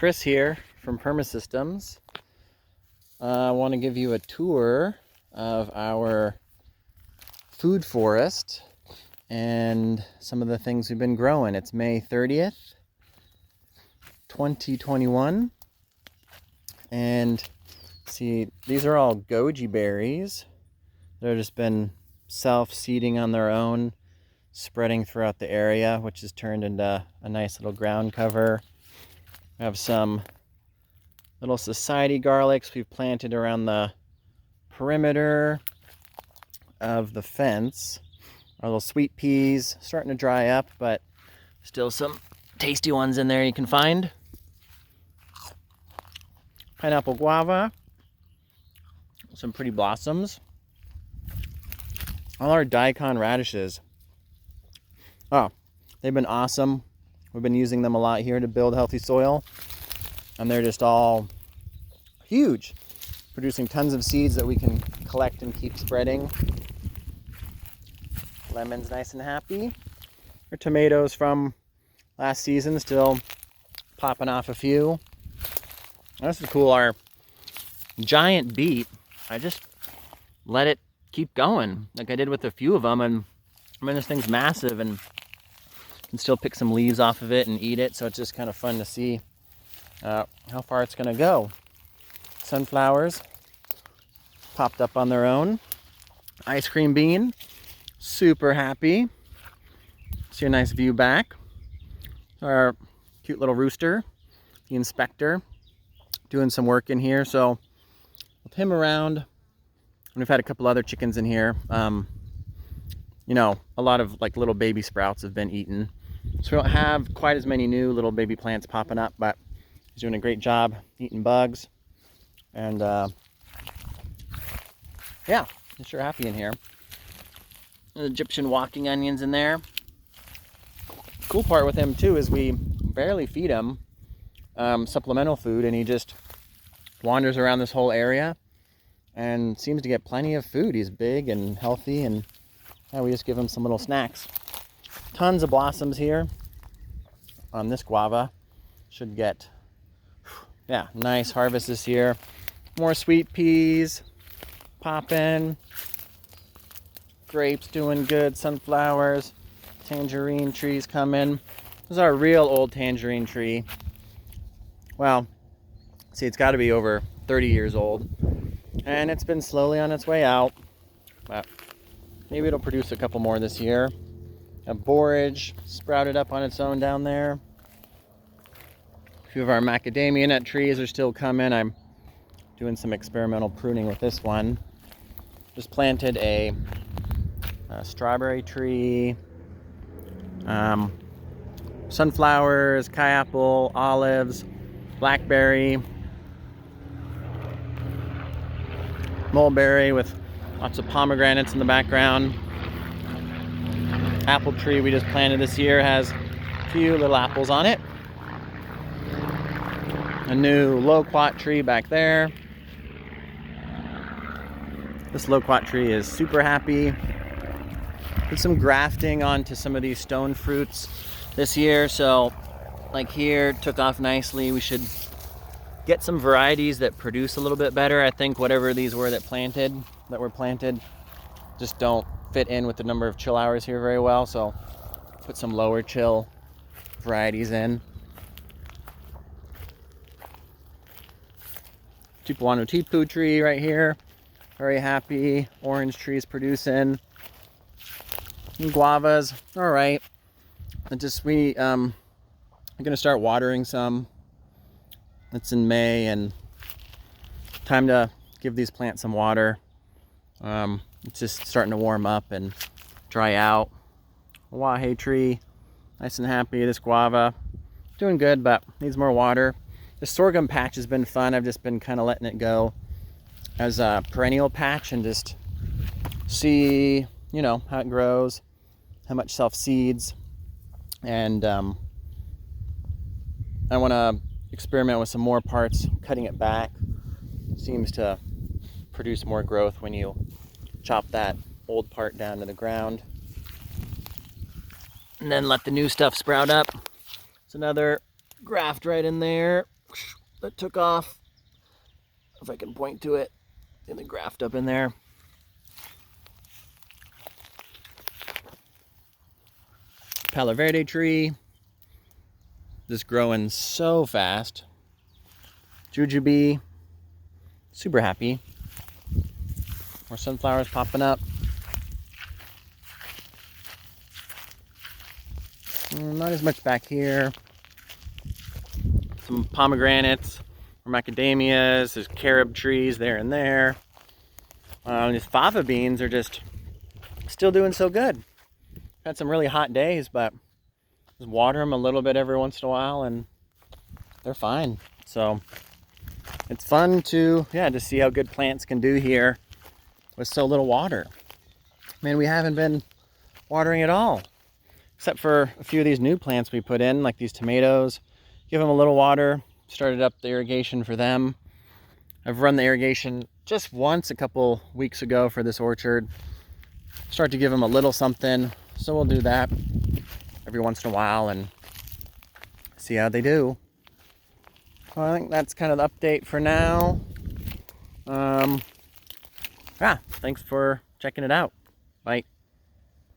Chris here from Permasystems. I want to give you a tour of our food forest and some of the things we've been growing. It's May 30th, 2021. And see, these are all Goji Berries. They've just been self-seeding on their own, spreading throughout the area, which has turned into a nice little ground cover. We have some little society garlics we've planted around the perimeter of the fence. Our little sweet peas starting to dry up, but still some tasty ones in there you can find. Pineapple guava, some pretty blossoms. All our Daikon Radishes. Oh, they've been awesome. We've been using them a lot here to build healthy soil. And they're just all huge, producing tons of seeds that we can collect and keep spreading. Lemon's nice and happy. Our tomatoes from last season still popping off a few. This is cool. Our giant beet, I just let it keep going like I did with a few of them, and I mean, this thing's massive and can still pick some leaves off of it and eat it, so it's just kind of fun to see how far it's going to go. Sunflowers popped up on their own. Ice cream bean, super happy. See a nice view back. Our cute little rooster, the inspector, doing some work in here. So with him around, and we've had a couple other chickens in here. You know, a lot of like little baby sprouts have been eaten. So we don't have quite as many new little baby plants popping up, but he's doing a great job eating bugs. And yeah, I'm sure happy in here. Egyptian walking onions in there. Cool part with him too is we barely feed him supplemental food, and he just wanders around this whole area and seems to get plenty of food. He's big and healthy, and yeah, we just give him some little snacks. Tons of blossoms here on this guava. Should get, yeah, nice harvest this year. More sweet peas popping. Grapes doing good. Sunflowers. Tangerine trees coming. This is our real old tangerine tree. Well, see, it's got to be over 30 years old. And it's been slowly on its way out. But maybe it'll produce a couple more this year. A borage sprouted up on its own down there. A few of our macadamia nut trees are still coming. I'm doing some experimental pruning with this one. Just planted a strawberry tree, sunflowers, apple, olives, blackberry, mulberry with lots of pomegranates in the background. Apple tree we just planted this year has a few little apples on it. A new loquat tree back there. This loquat tree is super happy. Did some grafting onto some of these stone fruits this year, so like here, took off nicely. We should get some varieties that produce a little bit better. I think whatever these were that were planted just don't fit in with the number of chill hours here very well, so put some lower chill varieties in. Tipuano tipu tree right here, very happy. Orange trees producing. And guavas, all right. And just I'm gonna start watering some. It's in May, and time to give these plants some water. It's just starting to warm up and dry out. A wahe tree, nice and happy. This guava, doing good, but needs more water. The sorghum patch has been fun. I've just been kind of letting it go as a perennial patch and just see, you know, how it grows, how much self-seeds. And I want to experiment with some more parts, cutting it back. Seems to produce more growth when you chop that old part down to the ground. And then let the new stuff sprout up. It's another graft right in there. that took off. If I can point to it in the graft up in there. Palo Verde tree, just growing so fast. Jujube, super happy. More sunflowers popping up. Not as much back here. Some pomegranates, or macadamias, there's carob trees there and there. These fava beans are just still doing so good. Had some really hot days, but just water them a little bit every once in a while and they're fine. So it's fun to, to see how good plants can do here with so little water. Man, we haven't been watering at all, except for a few of these new plants we put in, like these tomatoes. Give them a little water, started up the irrigation for them. I've run the irrigation just once a couple weeks ago for this orchard. Start to give them a little something, so we'll do that every once in a while and see how they do. Well, I think that's kind of the update for now. Thanks for checking it out. Bye.